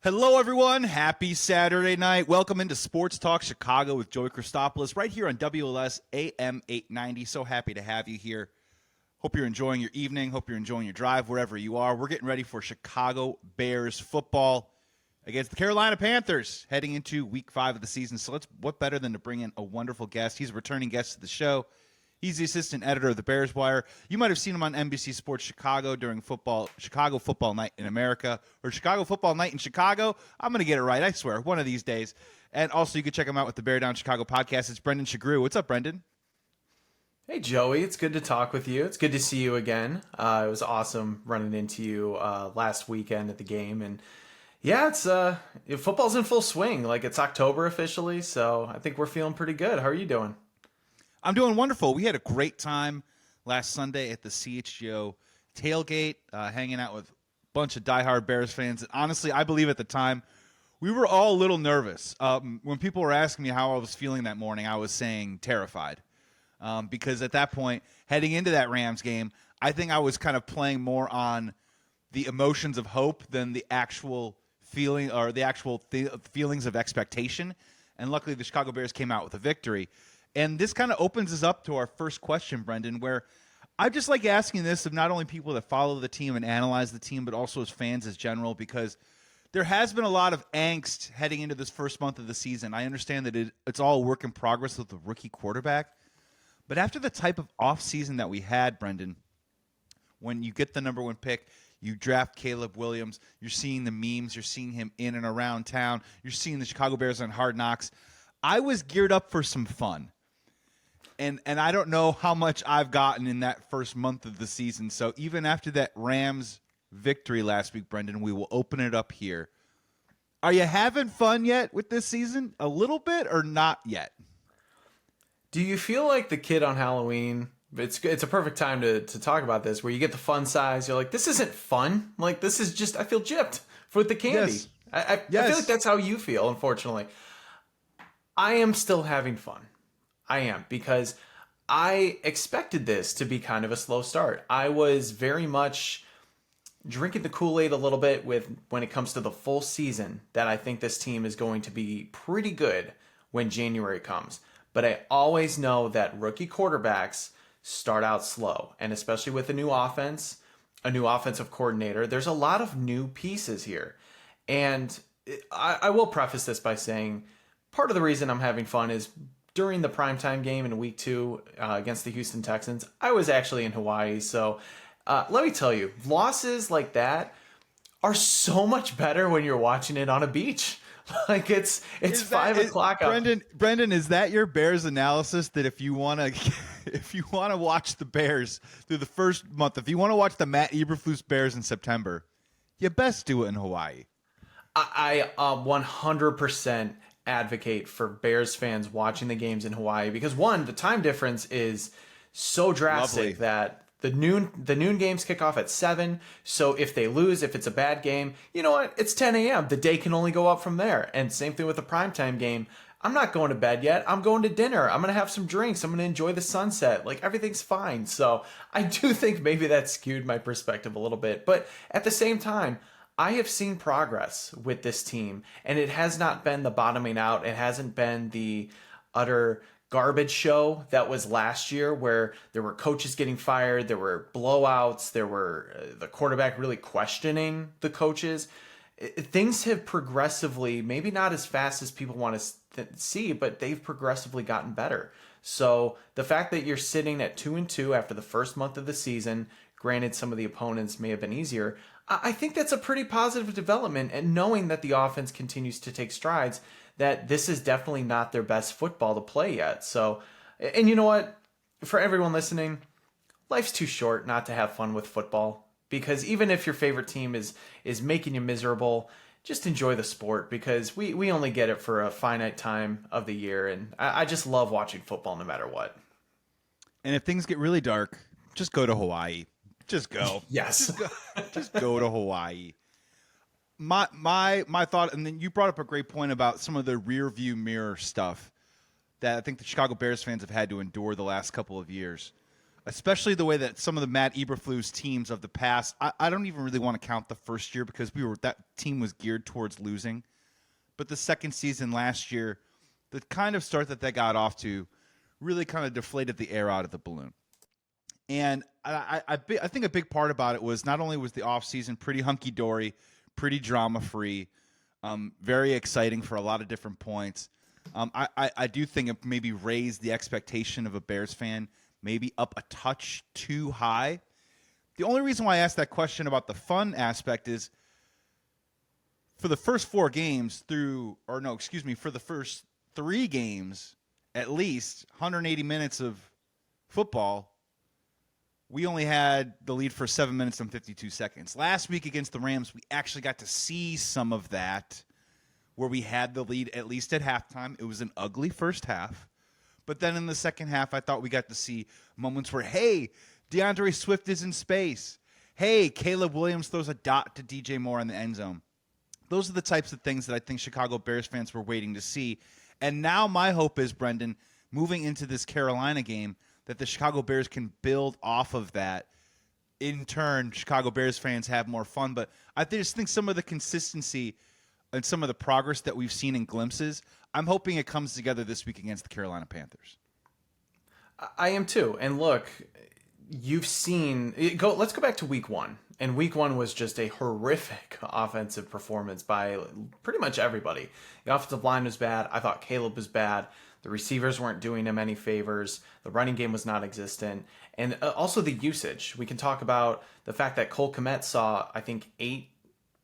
Hello, everyone. Happy Saturday night. Welcome into Sports Talk Chicago with Joey Christopoulos right here on WLS AM 890. So happy to have you here. Hope you're enjoying your evening. Hope you're enjoying your drive wherever you are. We're getting ready for Chicago Bears football against the Carolina Panthers heading into week 5 of the season. So what better than to bring in a wonderful guest? He's a returning guest to the show. He's the assistant editor of the Bears Wire. You might have seen him on NBC Sports Chicago during Chicago Football Night in America, or Chicago Football Night in Chicago. I'm going to get it right, I swear, one of these days. And also, you can check him out with the Bear Down Chicago podcast. It's Brendan Sugrue. What's up, Brendan? Hey, Joey. It's good to talk with you. It's good to see you again. It was awesome running into you last weekend at the game. And yeah, football's in full swing. Like, it's October officially, so I think we're feeling pretty good. How are you doing? I'm doing wonderful. We had a great time last Sunday at the CHGO tailgate, hanging out with a bunch of diehard Bears fans. And honestly, I believe at the time we were all a little nervous. When people were asking me how I was feeling that morning, I was saying terrified. Because at that point, heading into that Rams game, I think I was kind of playing more on the emotions of hope than the actual feeling or the actual feelings of expectation. And luckily, the Chicago Bears came out with a victory. And this kind of opens us up to our first question, Brendan, where I just like asking this of not only people that follow the team and analyze the team, but also as fans as general, because there has been a lot of angst heading into this first month of the season. I understand that it's all a work in progress with the rookie quarterback. But after the type of offseason that we had, Brendan, when you get the number 1 pick, you draft Caleb Williams, you're seeing the memes, you're seeing him in and around town, you're seeing the Chicago Bears on Hard Knocks. I was geared up for some fun. And I don't know how much I've gotten in that first month of the season. So even after that Rams victory last week, Brendan, we will open it up here. Are you having fun yet with this season? A little bit or not yet? Do you feel like the kid on Halloween? It's a perfect time to talk about this, where you get the fun size. You're like, this isn't fun. Like, this is just, I feel gypped with the candy. Yes. I feel like that's how you feel, unfortunately. I am still having fun. I am, because I expected this to be kind of a slow start. I was very much drinking the Kool-Aid a little bit when it comes to the full season, that I think this team is going to be pretty good when January comes. But I always know that rookie quarterbacks start out slow, and especially with a new offense, a new offensive coordinator, there's a lot of new pieces here. And I will preface this by saying part of the reason I'm having fun is during the primetime game in week 2 against the Houston Texans, I was actually in Hawaii. So let me tell you, losses like that are so much better when you're watching it on a beach. Like it's 5 o'clock out. Brendan, is that your Bears analysis? That if you want to watch the Bears through the first month, if you want to watch the Matt Eberflus Bears in September, you best do it in Hawaii. I 100% advocate for Bears fans watching the games in Hawaii, because one, the time difference is so drastic. Lovely. That the noon games kick off at 7. So if they lose, if it's a bad game, you know what? It's 10 a.m. The day can only go up from there. And same thing with the primetime game. I'm not going to bed yet. I'm going to dinner. I'm going to have some drinks. I'm going to enjoy the sunset. Like, everything's fine. So I do think maybe that skewed my perspective a little bit. But at the same time, I have seen progress with this team, and it has not been the bottoming out. It hasn't been the utter garbage show that was last year, where there were coaches getting fired, there were blowouts, there were the quarterback really questioning the coaches. Things have progressively, maybe not as fast as people want to see, but they've progressively gotten better. So the fact that you're sitting at 2-2 after the first month of the season, granted some of the opponents may have been easier, I think that's a pretty positive development. And knowing that the offense continues to take strides, that this is definitely not their best football to play yet. So, and you know what? For everyone listening, life's too short not to have fun with football. Because even if your favorite team is making you miserable, just enjoy the sport, because we only get it for a finite time of the year. And I just love watching football no matter what. And if things get really dark, just go to Hawaii. Just go. Yes. Just go to Hawaii. My thought, and then you brought up a great point about some of the rear view mirror stuff that I think the Chicago Bears fans have had to endure the last couple of years. especially the way that some of the Matt Eberflus teams of the past. I don't even really want to count the first year because that team was geared towards losing. But the second season last year, the kind of start that they got off to really kind of deflated the air out of the balloon. And I think a big part about it was not only was the offseason pretty hunky-dory, pretty drama-free, very exciting for a lot of different points. I do think it maybe raised the expectation of a Bears fan maybe up a touch too high. The only reason why I asked that question about the fun aspect is for the first 4 games for the first 3 games, at least 180 minutes of football, we only had the lead for 7 minutes and 52 seconds. Last week against the Rams, we actually got to see some of that where we had the lead at least at halftime. It was an ugly first half. But then in the second half, I thought we got to see moments where, hey, DeAndre Swift is in space. Hey, Caleb Williams throws a dot to DJ Moore in the end zone. Those are the types of things that I think Chicago Bears fans were waiting to see. And now my hope is, Brendan, moving into this Carolina game, that the Chicago Bears can build off of that. In turn, Chicago Bears fans have more fun. But I just think some of the consistency and some of the progress that we've seen in glimpses, I'm hoping it comes together this week against the Carolina Panthers. I am too. And look, you've seen let's go back to week 1. And week 1 was just a horrific offensive performance by pretty much everybody. The offensive line was bad. I thought Caleb was bad. The receivers weren't doing him any favors. The running game was non-existent. And also the usage. We can talk about the fact that Cole Kmet saw, I think, 8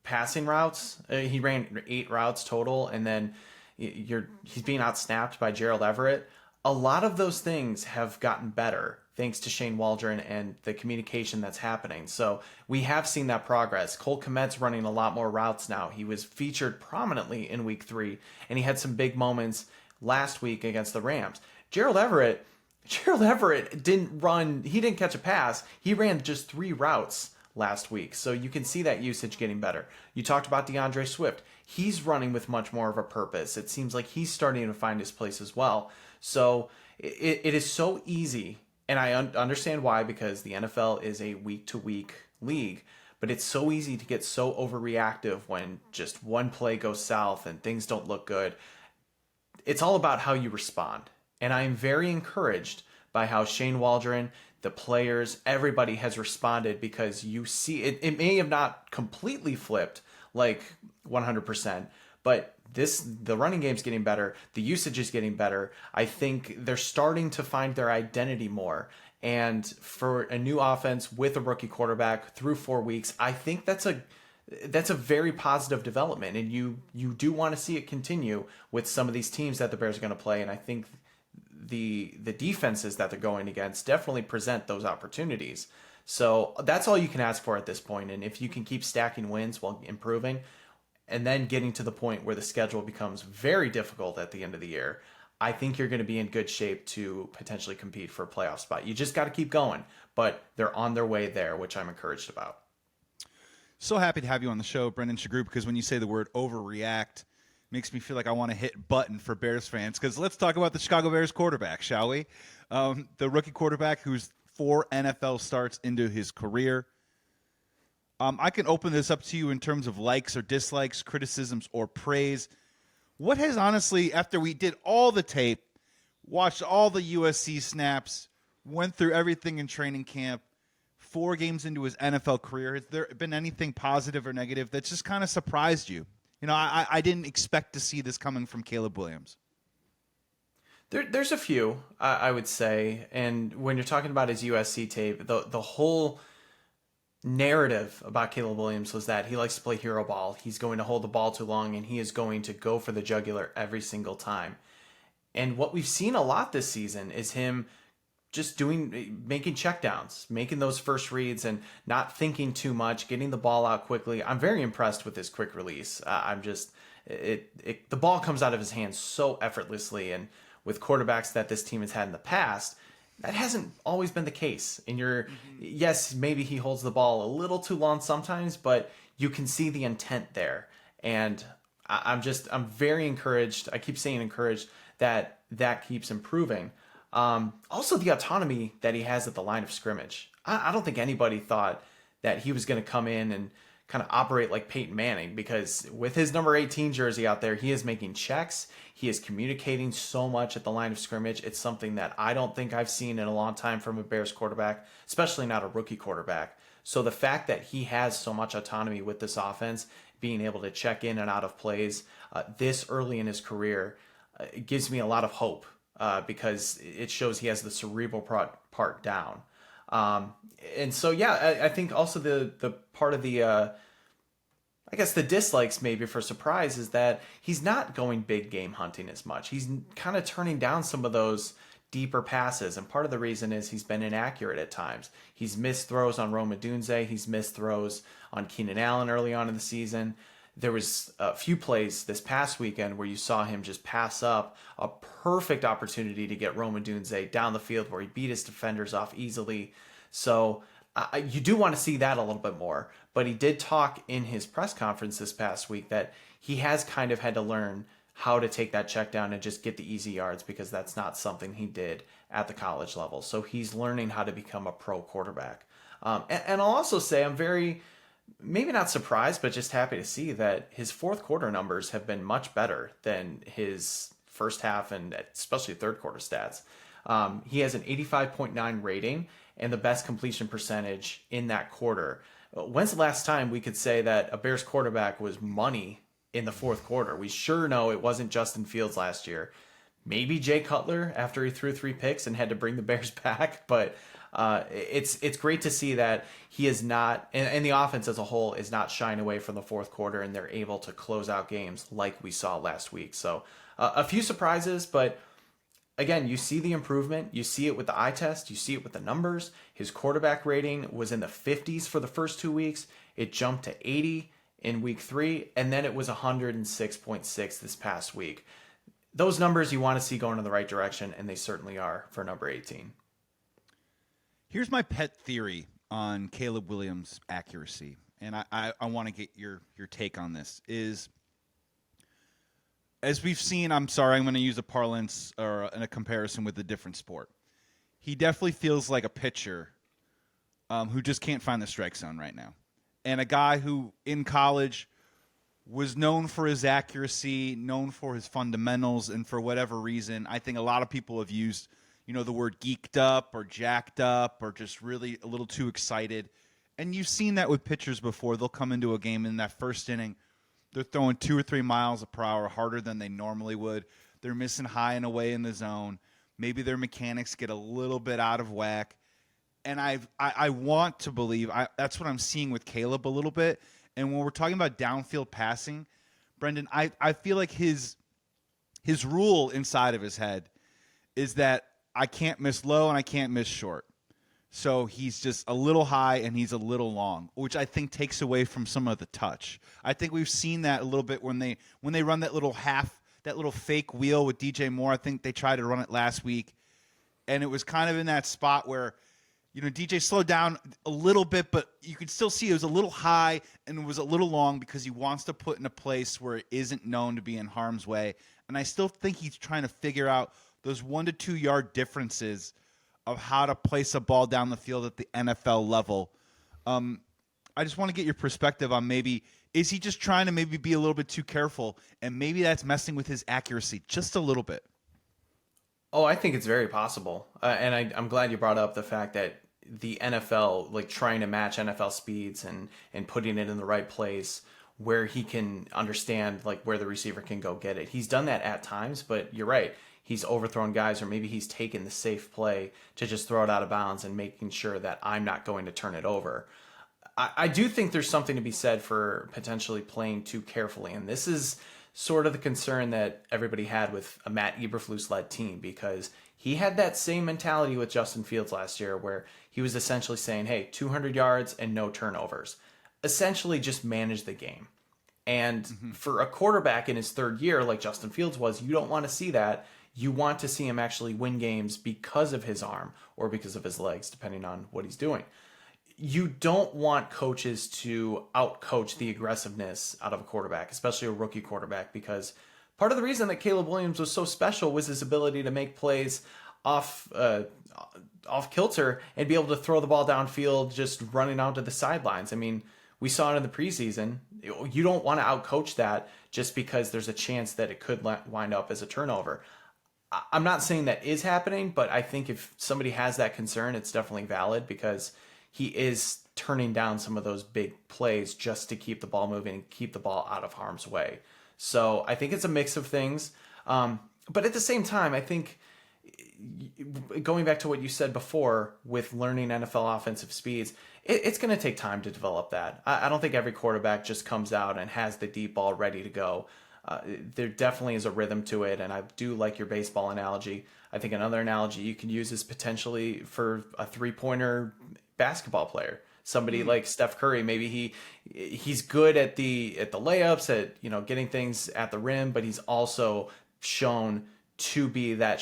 passing routes. He ran 8 routes total. And then he's being outsnapped by Gerald Everett. A lot of those things have gotten better thanks to Shane Waldron and the communication that's happening. So we have seen that progress. Cole Kmet's running a lot more routes now. He was featured prominently in week 3, and he had some big moments last week against the Rams. Gerald Everett didn't run, he didn't catch a pass. He ran just 3 routes last week. So you can see that usage getting better. You talked about DeAndre Swift. He's running with much more of a purpose. It seems like he's starting to find his place as well. So it is so easy, and I understand why, because the NFL is a week-to-week league, but it's so easy to get so overreactive when just one play goes south and things don't look good. It's all about how you respond. And I am very encouraged by how Shane Waldron, the players, everybody has responded, because you see it may have not completely flipped like 100%, but the running game's getting better. The usage is getting better. I think they're starting to find their identity more. And for a new offense with a rookie quarterback through 4 weeks, I think that's a very positive development. And you do want to see it continue with some of these teams that the Bears are going to play. And I think the defenses that they're going against definitely present those opportunities. So that's all you can ask for at this point. And if you can keep stacking wins while improving, and then getting to the point where the schedule becomes very difficult at the end of the year, I think you're going to be in good shape to potentially compete for a playoff spot. You just got to keep going, but they're on their way there, which I'm encouraged about. So happy to have you on the show, Brendan Sugrue, because when you say the word overreact, it makes me feel like I want to hit button for Bears fans, because let's talk about the Chicago Bears quarterback, shall we? The rookie quarterback who's 4 NFL starts into his career. I can open this up to you in terms of likes or dislikes, criticisms or praise. What has honestly, after we did all the tape, watched all the USC snaps, went through everything in training camp, 4 games into his NFL career, has there been anything positive or negative that's just kind of surprised you? You know, I didn't expect to see this coming from Caleb Williams. There's a few, I would say. And when you're talking about his USC tape, the whole narrative about Caleb Williams was that he likes to play hero ball. He's going to hold the ball too long, and he is going to go for the jugular every single time. And what we've seen a lot this season is him just making checkdowns, making those first reads and not thinking too much, getting the ball out quickly. I'm very impressed with his quick release. The ball comes out of his hands so effortlessly, and with quarterbacks that this team has had in the past, that hasn't always been the case. And yes, maybe he holds the ball a little too long sometimes, but you can see the intent there. And I'm very encouraged. I keep saying encouraged that keeps improving. Also, the autonomy that he has at the line of scrimmage. I don't think anybody thought that he was going to come in and kind of operate like Peyton Manning, because with his number 18 jersey out there, he is making checks. He is communicating so much at the line of scrimmage. It's something that I don't think I've seen in a long time from a Bears quarterback, especially not a rookie quarterback. So the fact that he has so much autonomy with this offense, being able to check in and out of plays this early in his career, it gives me a lot of hope, because it shows he has the cerebral part down. And so, yeah, I think also the part of the, I guess the dislikes maybe for surprise is that he's not going big game hunting as much. He's kind of turning down some of those deeper passes. And part of the reason is he's been inaccurate at times. He's missed throws on Rome Odunze. He's missed throws on Keenan Allen early on in the season. There was a few plays this past weekend where you saw him just pass up a perfect opportunity to get Rome Odunze down the field where he beat his defenders off easily. So you do want to see that a little bit more. But he did talk in his press conference this past week that he has kind of had to learn how to take that check down and just get the easy yards, because that's not something he did at the college level. So he's learning how to become a pro quarterback. And I'll also say I'm very, maybe not surprised, but just happy to see that his fourth quarter numbers have been much better than his first half and especially third quarter stats. He has an 85.9 rating and the best completion percentage in that quarter. When's the last time we could say that a Bears quarterback was money in the fourth quarter? We sure know it wasn't Justin Fields last year. Maybe Jay Cutler after he threw 3 picks and had to bring the Bears back, but it's great to see that he is not, and the offense as a whole is not shying away from the fourth quarter, and they're able to close out games like we saw last week. So a few surprises, but again, you see the improvement. You see it with the eye test. You see it with the numbers. His quarterback rating was in the 50s for the first 2 weeks. It jumped to 80 in week 3, and then it was 106.6 this past week. Those numbers you want to see going in the right direction, and they certainly are for number 18. Here's my pet theory on Caleb Williams' accuracy, and I want to get your take on this. Is, as we've seen, I'm going to use a parlance or a comparison with a different sport. He definitely feels like a pitcher who just can't find the strike zone right now. And a guy who in college was known for his accuracy, known for his fundamentals, and for whatever reason, I think a lot of people have used, the word geeked up or jacked up or just really a little too excited. And you've seen that with pitchers before. They'll come into a game in that first inning, they're throwing 2 or 3 miles per hour harder than they normally would. They're missing high and away in the zone. Maybe their mechanics get a little bit out of whack. And I want to believe that's what I'm seeing with Caleb a little bit. And when we're talking about downfield passing, Brendan, I feel like his rule inside of his head is that I can't miss low and I can't miss short. So he's just a little high and he's a little long, which I think takes away from some of the touch. I think we've seen that a little bit when they run that little fake wheel with DJ Moore. I think they tried to run it last week, and it was kind of in that spot where, DJ slowed down a little bit, but you could still see it was a little high and it was a little long because he wants to put in a place where it isn't known to be in harm's way. And I still think he's trying to figure out those 1 to 2 yard differences of how to place a ball down the field at the NFL level. I just want to get your perspective on maybe, is he just trying to maybe be a little bit too careful, and maybe that's messing with his accuracy just a little bit? Oh, I think it's very possible. And I'm glad you brought up the fact that the NFL, like trying to match NFL speeds and putting it in the right place where he can understand like where the receiver can go get it. He's done that at times, but you're right. He's overthrown guys, or maybe he's taken the safe play to just throw it out of bounds and making sure that I'm not going to turn it over. I do think there's something to be said for potentially playing too carefully. And this is sort of the concern that everybody had with a Matt Eberflus-led team, because he had that same mentality with Justin Fields last year where he was essentially saying, hey, 200 yards and no turnovers. Essentially just manage the game. And for a quarterback in his third year, like Justin Fields was, you don't want to see that. You want to see him actually win games because of his arm or because of his legs, depending on what he's doing. You don't want coaches to outcoach the aggressiveness out of a quarterback, especially a rookie quarterback, because part of the reason that Caleb Williams was so special was his ability to make plays off off kilter and be able to throw the ball downfield, just running out to the sidelines. I mean, we saw it in the preseason. You don't want to outcoach that just because there's a chance that it could wind up as a turnover. I'm not saying that is happening, but I think if somebody has that concern, it's definitely valid because he is turning down some of those big plays just to keep the ball moving and keep the ball out of harm's way. So I think it's a mix of things. But at the same time, I think going back to what you said before with learning NFL offensive speeds, it's going to take time to develop that. I don't think every quarterback just comes out and has the deep ball ready to go. There definitely is a rhythm to it, and I do like your baseball analogy. I think another analogy you can use is potentially for a three-pointer basketball player. Somebody like Steph Curry, maybe he's good at the layups, at getting things at the rim, but he's also shown to be that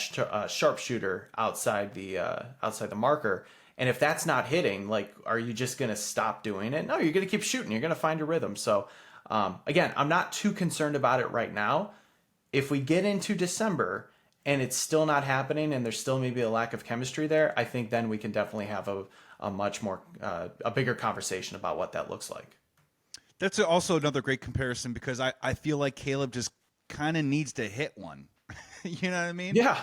sharpshooter outside the marker. And if that's not hitting, like, are you just going to stop doing it? No, you're going to keep shooting. You're going to find your rhythm. So, again, I'm not too concerned about it right now. If we get into December and it's still not happening and there's still maybe a lack of chemistry there, I think then we can definitely have a much more, a bigger conversation about what that looks like. That's also another great comparison because I feel like Caleb just kind of needs to hit one. You know what I mean? Yeah.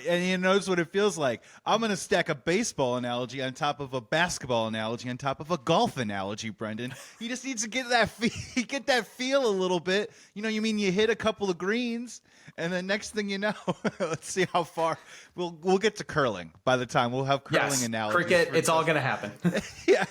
And he knows what it feels like. I'm going to stack a baseball analogy on top of a basketball analogy on top of a golf analogy, Brendan. He just needs to get that feel a little bit. You mean you hit a couple of greens, and then next thing you know, let's see how far. We'll get to curling by the time. We'll have curling analogies. Cricket, it's all going to happen. Yeah.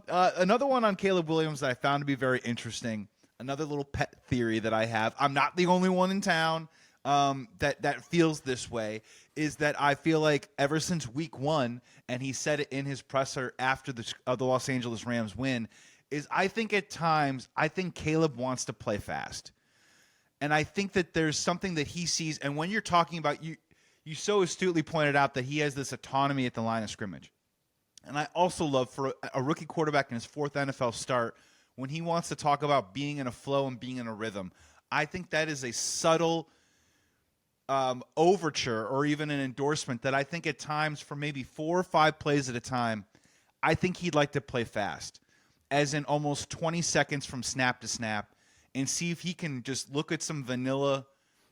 Another one on Caleb Williams that I found to be very interesting, another little pet theory that I have. I'm not the only one in town that feels this way, is that I feel like ever since week 1, and he said it in his presser after the Los Angeles Rams win, is I think at times, Caleb wants to play fast. And I think that there's something that he sees, and when you're talking about, you so astutely pointed out that he has this autonomy at the line of scrimmage. And I also love for a rookie quarterback in his 4th NFL start, when he wants to talk about being in a flow and being in a rhythm, I think that is a subtle overture or even an endorsement that I think at times for maybe 4 or 5 plays at a time, I think he'd like to play fast, as in almost 20 seconds from snap to snap, and see if he can just look at some vanilla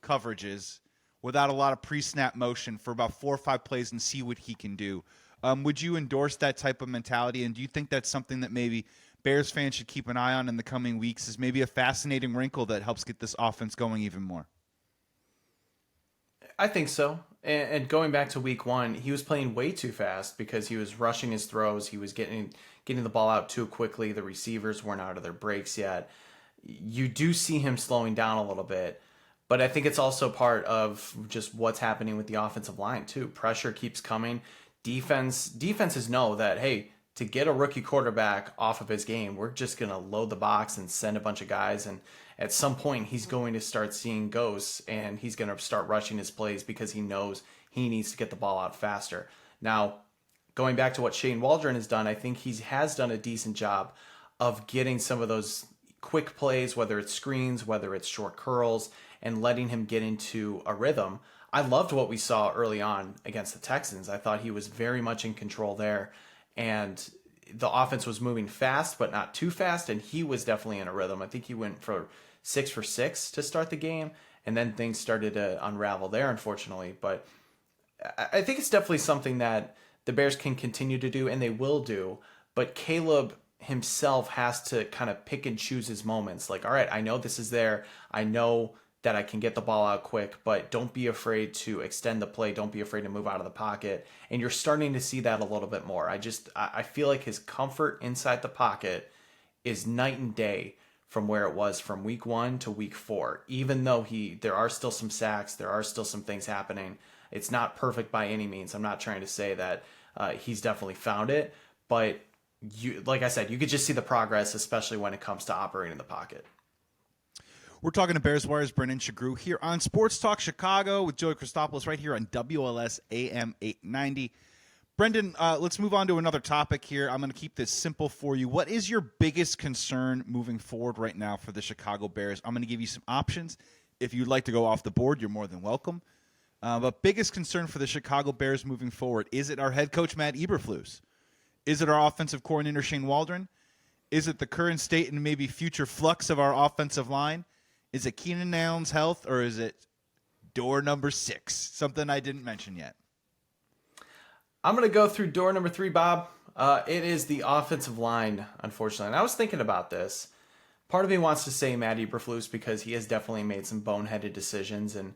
coverages without a lot of pre-snap motion for about 4 or 5 plays and see what he can do. Would you endorse that type of mentality, and do you think that's something that maybe Bears fans should keep an eye on in the coming weeks, is maybe a fascinating wrinkle that helps get this offense going even more? I think so. And going back to week 1, he was playing way too fast because he was rushing his throws. He was getting the ball out too quickly. The receivers weren't out of their breaks yet. You do see him slowing down a little bit, but I think it's also part of just what's happening with the offensive line too. Pressure keeps coming. Defenses know that, hey, to get a rookie quarterback off of his game, we're just going to load the box and send a bunch of guys, and at some point he's going to start seeing ghosts and he's going to start rushing his plays because he knows he needs to get the ball out faster. Now, going back to what Shane Waldron has done, I think he has done a decent job of getting some of those quick plays, whether it's screens, whether it's short curls, and letting him get into a rhythm. I loved what we saw early on against the Texans. I thought he was very much in control there, and the offense was moving fast, but not too fast, and he was definitely in a rhythm. I think he went for 6 for 6 to start the game, and then things started to unravel there, unfortunately. But I think it's definitely something that the Bears can continue to do, and they will do. But Caleb himself has to kind of pick and choose his moments. Like, all right, I know this is there. I know that I can get the ball out quick, but don't be afraid to extend the play. Don't be afraid to move out of the pocket. And you're starting to see that a little bit more. I feel like his comfort inside the pocket is night and day from where it was from week 1 to week 4. Even though there are still some sacks, there are still some things happening. It's not perfect by any means. I'm not trying to say that he's definitely found it, but like I said, you could just see the progress, especially when it comes to operating the pocket. We're talking to Bears Wire's Brendan Sugrue here on Sports Talk Chicago with Joey Christopoulos right here on WLS AM 890. Brendan, let's move on to another topic here. I'm going to keep this simple for you. What is your biggest concern moving forward right now for the Chicago Bears? I'm going to give you some options. If you'd like to go off the board, you're more than welcome. But biggest concern for the Chicago Bears moving forward, is it our head coach, Matt Eberflus? Is it our offensive coordinator, Shane Waldron? Is it the current state and maybe future flux of our offensive line? Is it Keenan Allen's health, or is it door number 6, something I didn't mention yet? I'm going to go through door number 3, Bob. It is the offensive line, unfortunately. And I was thinking about this. Part of me wants to say Matt Eberflus because he has definitely made some boneheaded decisions and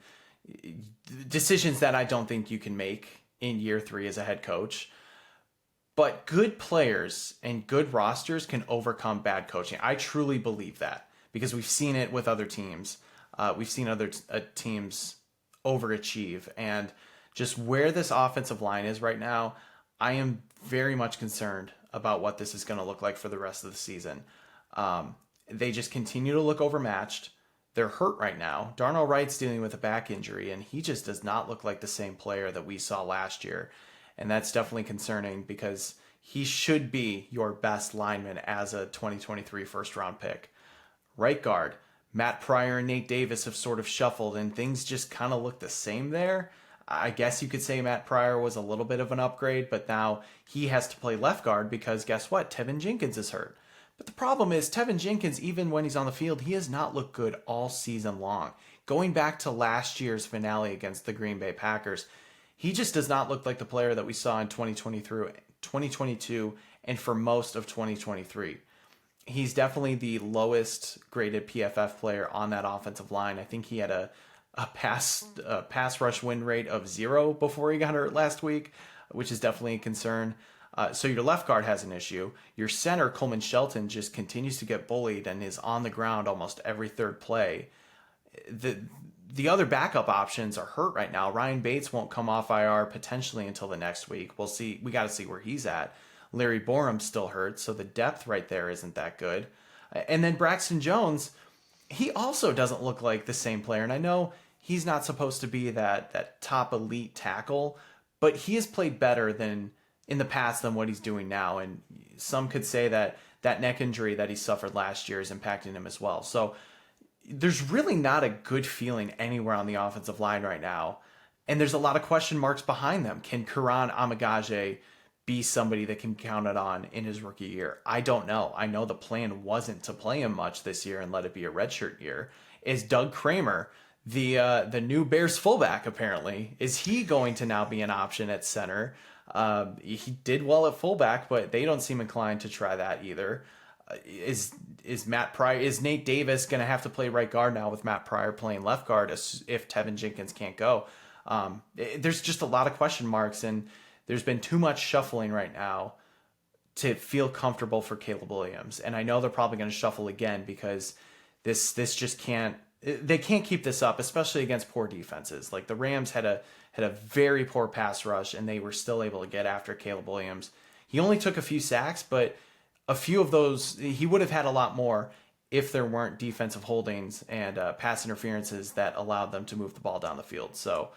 decisions that I don't think you can make in year 3 as a head coach. But good players and good rosters can overcome bad coaching. I truly believe that because we've seen it with other teams. We've seen other teams overachieve. And just where this offensive line is right now, I am very much concerned about what this is going to look like for the rest of the season. They just continue to look overmatched. They're hurt right now. Darnell Wright's dealing with a back injury, and he just does not look like the same player that we saw last year. And that's definitely concerning because he should be your best lineman as a 2023 first-round pick. Right guard, Matt Pryor and Nate Davis have sort of shuffled, and things just kind of look the same there. I guess you could say Matt Pryor was a little bit of an upgrade, but now he has to play left guard because guess what? Tevin Jenkins is hurt. But the problem is Tevin Jenkins, even when he's on the field, he has not looked good all season long. Going back to last year's finale against the Green Bay Packers, he just does not look like the player that we saw in 2022 and for most of 2023. He's definitely the lowest graded PFF player on that offensive line. I think he had a pass rush win rate of 0 before he got hurt last week, which is definitely a concern. So your left guard has an issue. Your center, Coleman Shelton, just continues to get bullied and is on the ground almost every third play. The other backup options are hurt right now. Ryan Bates won't come off IR potentially until the next week. We'll see. We got to see where he's at. Larry Borum's still hurt, so the depth right there isn't that good. And then Braxton Jones, he also doesn't look like the same player. And I know he's not supposed to be that top elite tackle, but he has played better than in the past than what he's doing now. And some could say that neck injury that he suffered last year is impacting him as well. So there's really not a good feeling anywhere on the offensive line right now. And there's a lot of question marks behind them. Can Karan Amagaje be somebody that can count it on in his rookie year? I don't know. I know the plan wasn't to play him much this year and let it be a redshirt year. Is Doug Kramer, the new Bears fullback apparently, is he going to now be an option at center? He did well at fullback, but they don't seem inclined to try that either. Is Nate Davis going to have to play right guard now with Matt Pryor playing left guard if Tevin Jenkins can't go? There's just a lot of question marks, and there's been too much shuffling right now to feel comfortable for Caleb Williams. And I know they're probably going to shuffle again because this just can't. They can't keep this up, especially against poor defenses. Like the Rams had a very poor pass rush, and they were still able to get after Caleb Williams. He only took a few sacks, but a few of those, he would have had a lot more if there weren't defensive holdings and pass interferences that allowed them to move the ball down the field. So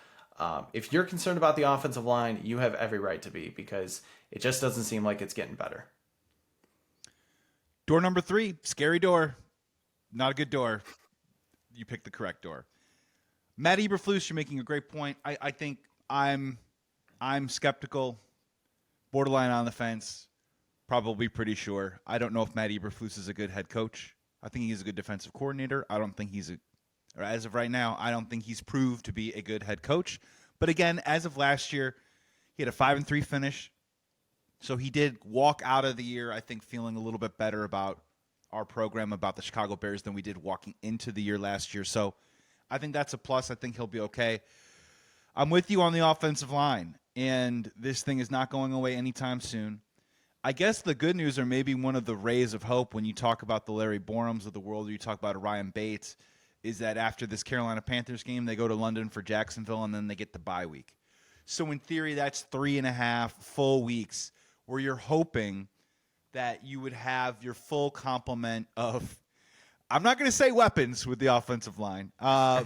if you're concerned about the offensive line, you have every right to be because it just doesn't seem like it's getting better. Door number 3, scary door. Not a good door. You picked the correct door. Matt Eberflus, you're making a great point. I think I'm skeptical, borderline on the fence, probably pretty sure. I don't know if Matt Eberflus is a good head coach. I think he's a good defensive coordinator. I don't think or as of right now, I don't think he's proved to be a good head coach. But again, as of last year, he had a 5-3 finish. So he did walk out of the year, I think, feeling a little bit better about our program, about the Chicago Bears than we did walking into the year last year. So I think that's a plus. I think he'll be okay. I'm with you on the offensive line, and this thing is not going away anytime soon. I guess the good news, or maybe one of the rays of hope when you talk about the Larry Borums of the world, or you talk about Ryan Bates, is that after this Carolina Panthers game, they go to London for Jacksonville, and then they get the bye week. So in theory, that's 3.5 full weeks where you're hoping that you would have your full complement of, I'm not going to say weapons with the offensive line,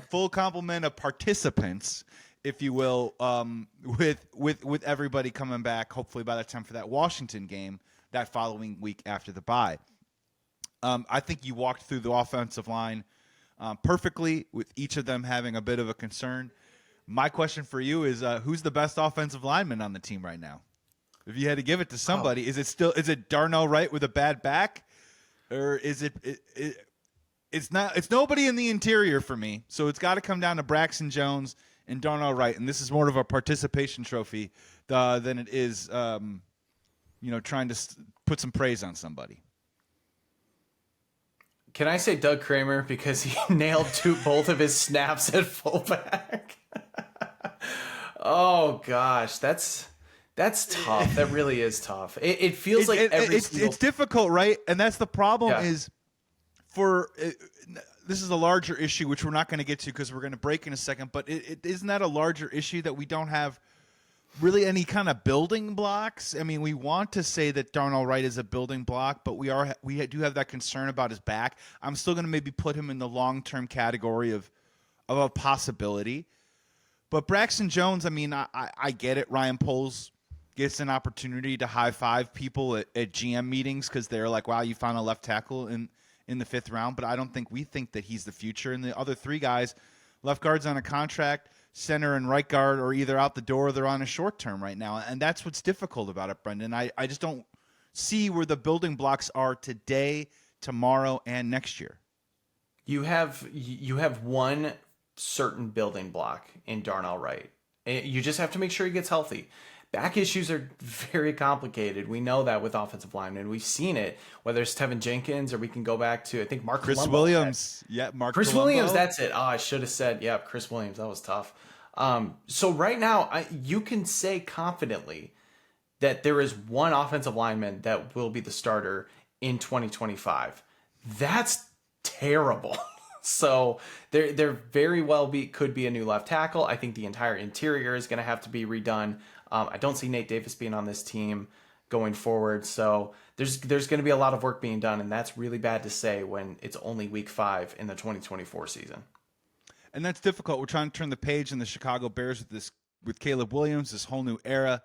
full complement of participants, if you will, with everybody coming back, hopefully by the time for that Washington game that following week after the bye. I think you walked through the offensive line perfectly, with each of them having a bit of a concern. My question for you is, who's the best offensive lineman on the team right now? If you had to give it to somebody, is it Darnell Wright with a bad back, or is it's nobody in the interior for me. So it's got to come down to Braxton Jones and Darnell Wright, and this is more of a participation trophy than it is, trying to put some praise on somebody. Can I say Doug Kramer because he nailed both of his snaps at fullback? Oh gosh, that's tough. That really is tough. It feels like it's difficult, right? And that's the problem. Yeah. Is this is a larger issue, which we're not going to get to because we're going to break in a second. But isn't that a larger issue that we don't have really any kind of building blocks? I mean, we want to say that Darnell Wright is a building block, but we do have that concern about his back. I'm still going to maybe put him in the long-term category of a possibility. But Braxton Jones, I mean, I get it. Ryan Poles gets an opportunity to high-five people at GM meetings because they're like, wow, you found a left tackle in the 5th round. But I don't think we think that he's the future. And the other 3 guys, left guard's on a contract, center and right guard are either out the door or they're on a short term right now. And that's what's difficult about it, Brendan. I just don't see where the building blocks are today, tomorrow, and next year. You have one certain building block in Darnell Wright. You just have to make sure he gets healthy. Back issues are very complicated. We know that with offensive linemen. We've seen it, whether it's Tevin Jenkins or we can go back to, I think, Chris Colombo Williams. Chris Williams, that's it. Oh, I should have said, Chris Williams. That was tough. So right now, you can say confidently that there is one offensive lineman that will be the starter in 2025. That's terrible. So there very well could be a new left tackle. I think the entire interior is going to have to be redone. I don't see Nate Davis being on this team going forward. So there's going to be a lot of work being done, and that's really bad to say when it's only week 5 in the 2024 season. And that's difficult. We're trying to turn the page in the Chicago Bears with Caleb Williams, this whole new era,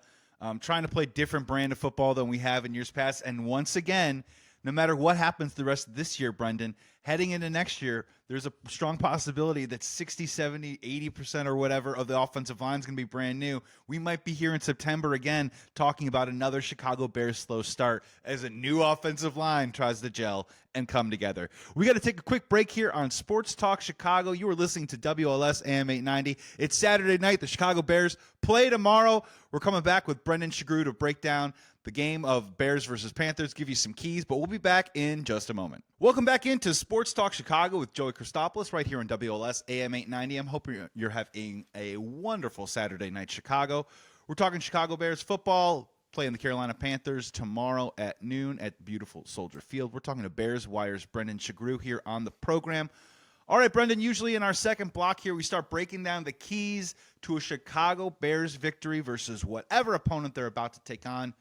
trying to play different brand of football than we have in years past. And once again, no matter what happens the rest of this year, Brendan, heading into next year, there's a strong possibility that 60, 70, 80% or whatever of the offensive line is going to be brand new. We might be here in September again talking about another Chicago Bears slow start as a new offensive line tries to gel and come together. We got to take a quick break here on Sports Talk Chicago. You are listening to WLS AM 890. It's Saturday night. The Chicago Bears play tomorrow. We're coming back with Brendan Sugrue to break down the game of Bears versus Panthers, give you some keys, but we'll be back in just a moment. Welcome back into Sports Talk Chicago with Joey Christopoulos right here on WLS AM 890. I'm hoping you're having a wonderful Saturday night, Chicago. We're talking Chicago Bears football, playing the Carolina Panthers tomorrow at noon at beautiful Soldier Field. We're talking to Bears Wire's Brendan Sugrue here on the program. All right, Brendan, usually in our second block here, we start breaking down the keys to a Chicago Bears victory versus whatever opponent they're about to take on.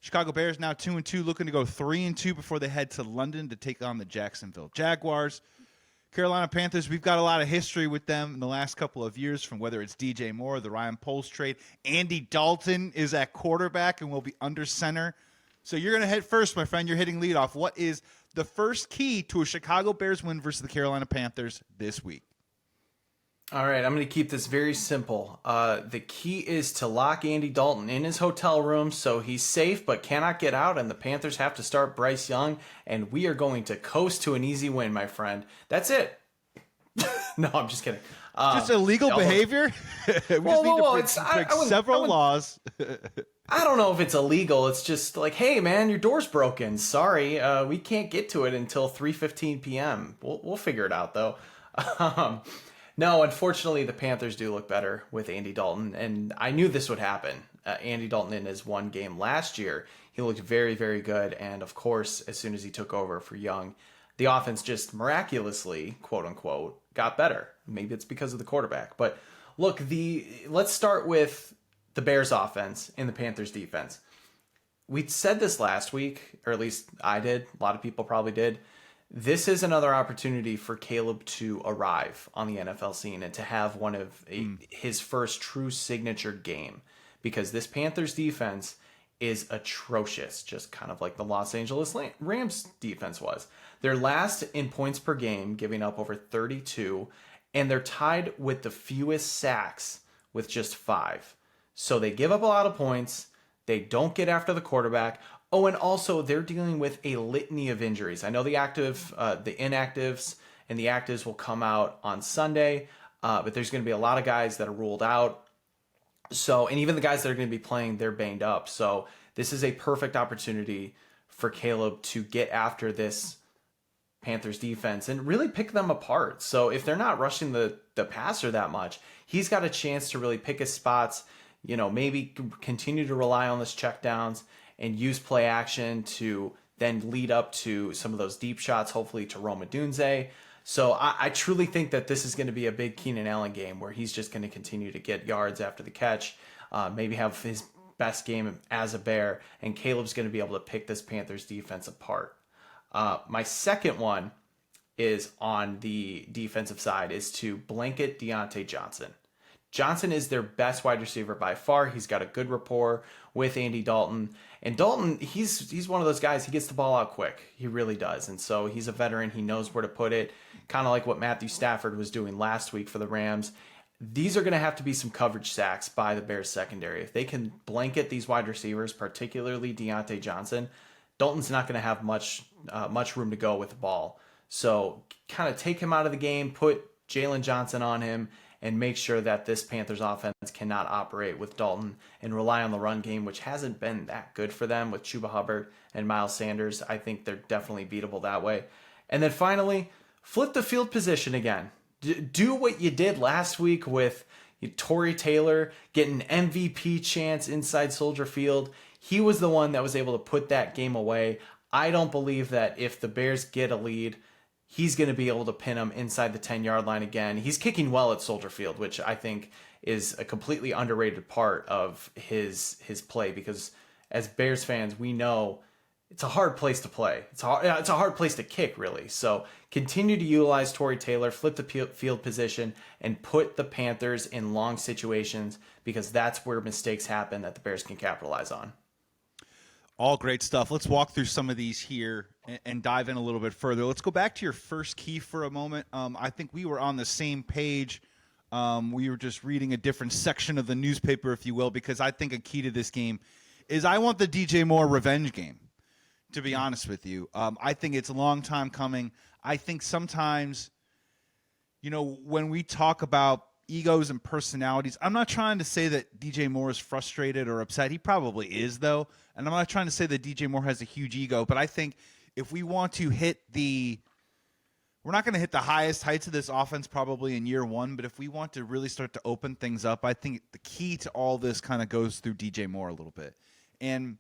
Chicago Bears now 2-2, looking to go 3-2 before they head to London to take on the Jacksonville Jaguars. Carolina Panthers, we've got a lot of history with them in the last couple of years, from whether it's DJ Moore, the Ryan Poles trade. Andy Dalton is at quarterback and will be under center. So you're going to hit first, my friend. You're hitting leadoff. What is the first key to a Chicago Bears win versus the Carolina Panthers this week? All right, I'm going to keep this very simple. The key is to lock Andy Dalton in his hotel room so he's safe but cannot get out, and the Panthers have to start Bryce Young, and we are going to coast to an easy win, my friend. That's it. No, I'm just kidding. Just illegal behavior? We just need to break several laws. I don't know if it's illegal. It's just like, hey, man, your door's broken. Sorry, we can't get to it until 3:15 p.m. We'll figure it out, though. No, unfortunately, the Panthers do look better with Andy Dalton, and I knew this would happen. Andy Dalton in his one game last year, he looked very, very good, and of course, as soon as he took over for Young, the offense just miraculously, quote-unquote, got better. Maybe it's because of the quarterback. But look, let's start with the Bears offense and the Panthers defense. We said this last week, or at least I did. A lot of people probably did. This is another opportunity for Caleb to arrive on the NFL scene and to have one of his first true signature game, because this Panthers defense is atrocious, just kind of like the Los Angeles Rams defense was. They're last in points per game, giving up over 32, and they're tied with the fewest sacks with just 5. So they give up a lot of points. They don't get after the quarterback. Oh, and also they're dealing with a litany of injuries. I know the inactives and the actives will come out on Sunday, but there's going to be a lot of guys that are ruled out. So, and even the guys that are going to be playing, they're banged up. So this is a perfect opportunity for Caleb to get after this Panthers defense and really pick them apart. So if they're not rushing the passer that much, he's got a chance to really pick his spots, maybe continue to rely on those checkdowns and use play action to then lead up to some of those deep shots, hopefully to Roma Dunze. So I truly think that this is going to be a big Keenan Allen game where he's just going to continue to get yards after the catch, maybe have his best game as a Bear, and Caleb's going to be able to pick this Panthers defense apart. My second one is on the defensive side is to blanket Deontay Johnson. Johnson is their best wide receiver by far. He's got a good rapport with Andy Dalton. And Dalton, he's one of those guys, he gets the ball out quick. He really does. And so he's a veteran. He knows where to put it. Kind of like what Matthew Stafford was doing last week for the Rams. These are going to have to be some coverage sacks by the Bears secondary. If they can blanket these wide receivers, particularly Deontay Johnson, Dalton's not going to have much room to go with the ball. So kind of take him out of the game, put Jalen Johnson on him, and make sure that this Panthers offense cannot operate with Dalton and rely on the run game, which hasn't been that good for them with Chuba Hubbard and Miles Sanders. I think they're definitely beatable that way. And then finally, flip the field position again. Do what you did last week with Torrey Taylor getting an MVP chance inside Soldier Field. He was the one that was able to put that game away. I don't believe that if the Bears get a lead, he's going to be able to pin him inside the 10-yard line again. He's kicking well at Soldier Field, which I think is a completely underrated part of his play, because as Bears fans, we know it's a hard place to play. It's a hard place to kick, really. So continue to utilize Torrey Taylor, flip the field position, and put the Panthers in long situations, because that's where mistakes happen that the Bears can capitalize on. All great stuff. Let's walk through some of these here and dive in a little bit further. Let's go back to your first key for a moment. I think we were on the same page. We were just reading a different section of the newspaper, if you will, because I think a key to this game is I want the DJ Moore revenge game, to be honest with you. I think it's a long time coming. I think sometimes, when we talk about egos and personalities, I'm not trying to say that DJ Moore is frustrated or upset. He probably is, though. And I'm not trying to say that DJ Moore has a huge ego, but I think if we want to we're not going to hit the highest heights of this offense probably in year one, but if we want to really start to open things up, I think the key to all this kind of goes through DJ Moore a little bit. And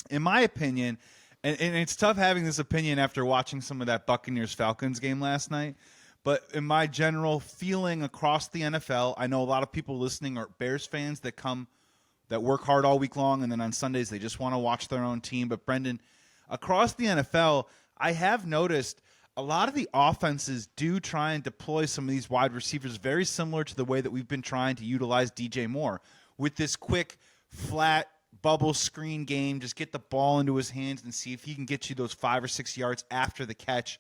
in my opinion, and it's tough having this opinion after watching some of that Buccaneers-Falcons game last night, but in my general feeling across the NFL, I know a lot of people listening are Bears fans that work hard all week long, and then on Sundays they just want to watch their own team. But Brendan, across the NFL, I have noticed a lot of the offenses do try and deploy some of these wide receivers very similar to the way that we've been trying to utilize DJ Moore, with this quick, flat, bubble screen game. Just get the ball into his hands and see if he can get you those 5 or 6 yards after the catch.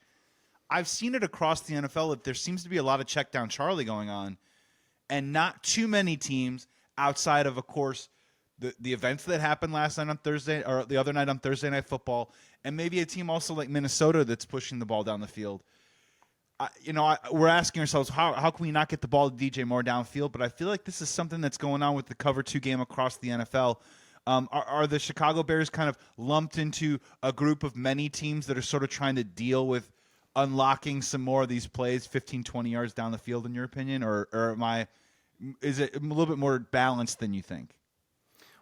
I've seen it across the NFL that there seems to be a lot of check down Charlie going on, and not too many teams outside of course, the events that happened last night on Thursday, or the other night on Thursday Night Football, and maybe a team also like Minnesota that's pushing the ball down the field. We're asking ourselves, how can we not get the ball to DJ Moore downfield? But I feel like this is something that's going on with the cover 2 game across the NFL. Are the Chicago Bears kind of lumped into a group of many teams that are sort of trying to deal with unlocking some more of these plays 15, 20 yards down the field, in your opinion? Or is it a little bit more balanced than you think?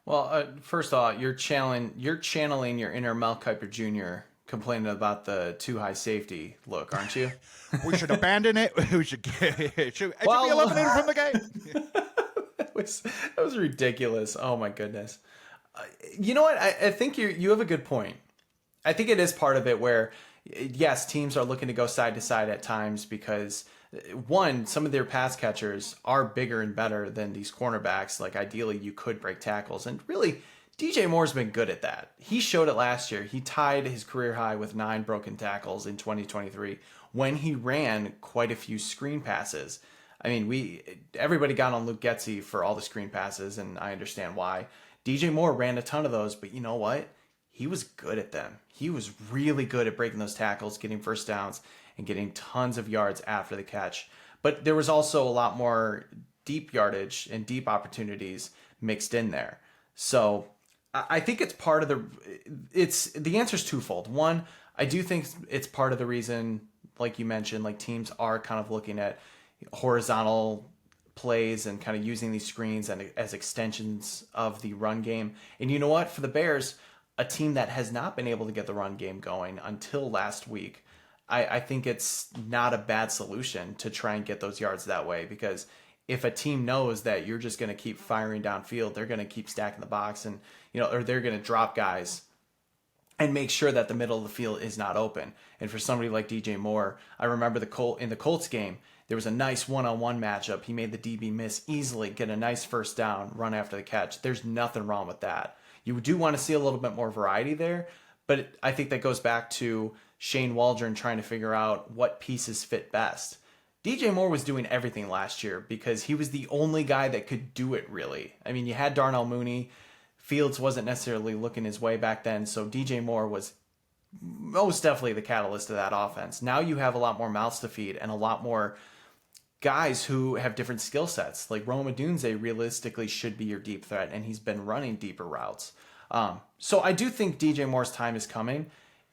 Well, first off, you're channeling your inner Mel Kiper Jr. complaining about the too high safety look, aren't you? We should abandon it. We should it should be eliminated from the game. That was ridiculous. Oh my goodness. You know what? I think you have a good point. I think it is part of it where, yes, teams are looking to go side to side at times because, one, some of their pass catchers are bigger and better than these cornerbacks. Like, ideally, you could break tackles. And really, DJ Moore's been good at that. He showed it last year. He tied his career high with 9 broken tackles in 2023 when he ran quite a few screen passes. I mean, everybody got on Luke Getsy for all the screen passes, and I understand why. DJ Moore ran a ton of those, but you know what? He was good at them. He was really good at breaking those tackles, getting first downs, and getting tons of yards after the catch. But there was also a lot more deep yardage and deep opportunities mixed in there. So I think it's part of the answer is twofold. One, I do think it's part of the reason, like you mentioned, like teams are kind of looking at horizontal plays and kind of using these screens and as extensions of the run game. And you know what? For the Bears, a team that has not been able to get the run game going until last week, I think it's not a bad solution to try and get those yards that way, because if a team knows that you're just going to keep firing downfield, they're going to keep stacking the box, and or they're going to drop guys and make sure that the middle of the field is not open. And for somebody like DJ Moore, I remember in the Colts game, there was a nice one-on-one matchup. He made the DB miss easily, get a nice first down, run after the catch. There's nothing wrong with that. You do want to see a little bit more variety there, but I think that goes back to Shane Waldron trying to figure out what pieces fit best. DJ Moore was doing everything last year because he was the only guy that could do it, really. I mean, you had Darnell Mooney. Fields wasn't necessarily looking his way back then, so DJ Moore was most definitely the catalyst of that offense. Now you have a lot more mouths to feed and a lot more guys who have different skill sets. Like Rome Odunze realistically should be your deep threat, and he's been running deeper routes. So I do think DJ Moore's time is coming.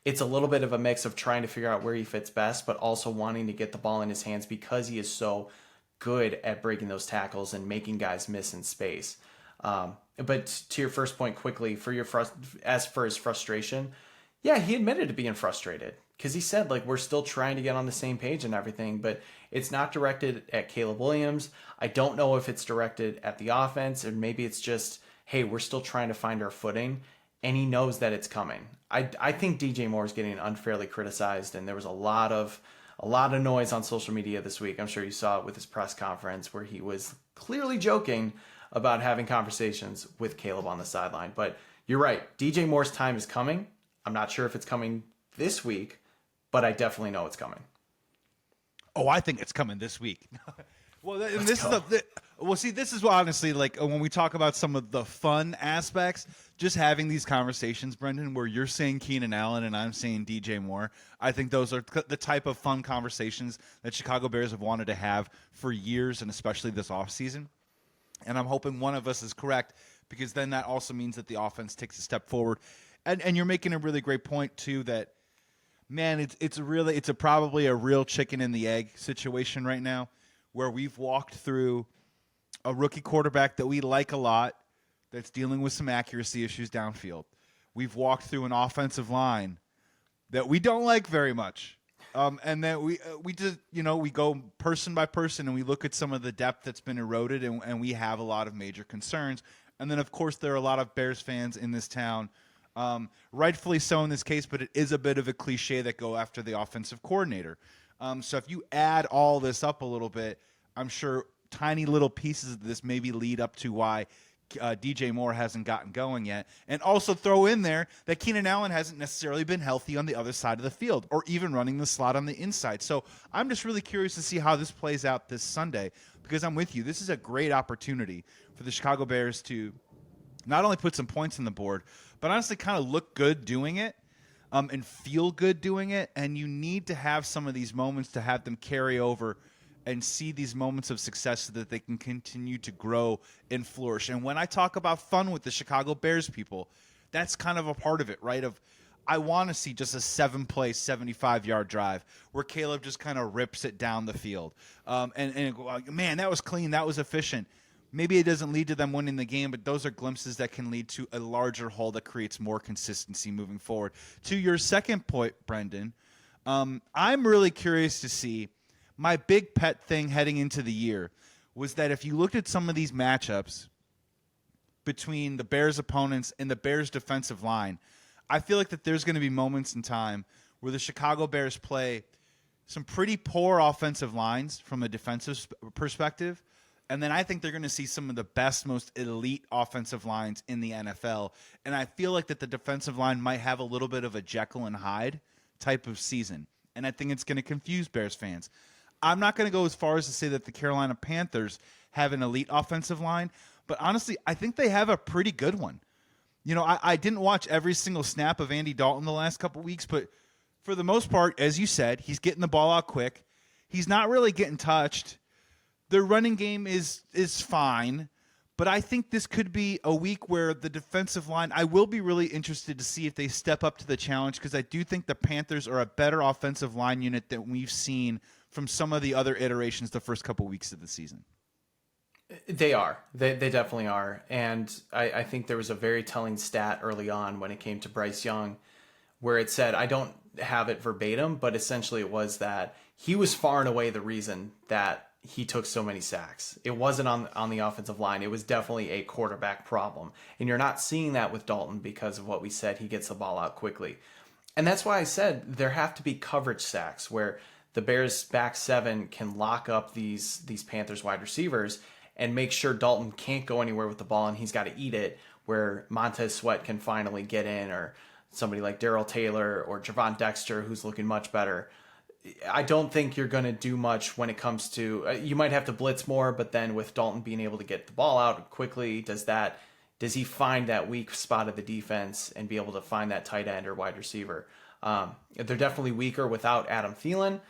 It's a little bit of a mix of trying to figure out where he fits best, but also wanting to get the ball in his hands because he is so good at breaking those tackles and making guys miss in space. But to your first point quickly, as for his frustration, yeah, he admitted to being frustrated because he said, like, we're still trying to get on the same page and everything, but it's not directed at Caleb Williams. I don't know if it's directed at the offense, or maybe it's just, hey, we're still trying to find our footing, and he knows that it's coming. I think DJ Moore is getting unfairly criticized, and there was a lot of noise on social media this week. I'm sure you saw it with his press conference where he was clearly joking about having conversations with Caleb on the sideline. But you're right, DJ Moore's time is coming. I'm not sure if it's coming this week, but I definitely know it's coming. Oh, I think it's coming this week. Well, and this is this is honestly, like, when we talk about some of the fun aspects, just having these conversations, Brendan, where you're saying Keenan Allen and I'm saying DJ Moore, I think those are the type of fun conversations that Chicago Bears have wanted to have for years, and especially this offseason. And I'm hoping one of us is correct, because then that also means that the offense takes a step forward. And you're making a really great point too, that, man, it's probably a real chicken and the egg situation right now, where we've walked through a rookie quarterback that we like a lot that's dealing with some accuracy issues downfield. We've walked through an offensive line that we don't like very much. And then we just, we go person by person and we look at some of the depth that's been eroded, and we have a lot of major concerns. And then, of course, there are a lot of Bears fans in this town, rightfully so in this case, but it is a bit of a cliche that go after the offensive coordinator. So if you add all this up a little bit, I'm sure tiny little pieces of this maybe lead up to why DJ Moore hasn't gotten going yet. And also throw in there that Keenan Allen hasn't necessarily been healthy on the other side of the field, or even running the slot on the inside. So I'm just really curious to see how this plays out this Sunday, because I'm with you. This is a great opportunity for the Chicago Bears to not only put some points on the board, but honestly kind of look good doing it. And feel good doing it, and you need to have some of these moments to have them carry over and see these moments of success so that they can continue to grow and flourish. And when I talk about fun with the Chicago Bears people, that's kind of a part of it, right? I want to see just a 7-play, 75-yard drive where Caleb just kind of rips it down the field. Man, that was clean, that was efficient. Maybe it doesn't lead to them winning the game, but those are glimpses that can lead to a larger whole that creates more consistency moving forward. To your second point, Brendan, I'm really curious to see. My big pet thing heading into the year was that if you looked at some of these matchups between the Bears' opponents and the Bears' defensive line, I feel like that there's going to be moments in time where the Chicago Bears play some pretty poor offensive lines from a defensive perspective. And then I think they're going to see some of the best, most elite offensive lines in the NFL. And I feel like that the defensive line might have a little bit of a Jekyll and Hyde type of season. And I think it's going to confuse Bears fans. I'm not going to go as far as to say that the Carolina Panthers have an elite offensive line, but honestly, I think they have a pretty good one. You know, I didn't watch every single snap of Andy Dalton the last couple weeks, but for the most part, as you said, he's getting the ball out quick. He's not really getting touched. Their running game is fine, but I think this could be a week where the defensive line, I will be really interested to see if they step up to the challenge, because I do think the Panthers are a better offensive line unit than we've seen from some of the other iterations the first couple weeks of the season. They are. They definitely are. And I think there was a very telling stat early on when it came to Bryce Young where it said, I don't have it verbatim, but essentially it was that he was far and away the reason that he took so many sacks. It wasn't on the offensive line. It was definitely a quarterback problem. And you're not seeing that with Dalton because of what we said. He gets the ball out quickly. And that's why I said there have to be coverage sacks where the Bears back seven can lock up these Panthers wide receivers and make sure Dalton can't go anywhere with the ball and he's got to eat it, where Montez Sweat can finally get in, or somebody like Darrell Taylor or Javon Dexter, who's looking much better. I don't think you're going to do much when it comes to, you might have to blitz more, but then with Dalton being able to get the ball out quickly, does he find that weak spot of the defense and be able to find that tight end or wide receiver? They're definitely weaker without Adam Thielen.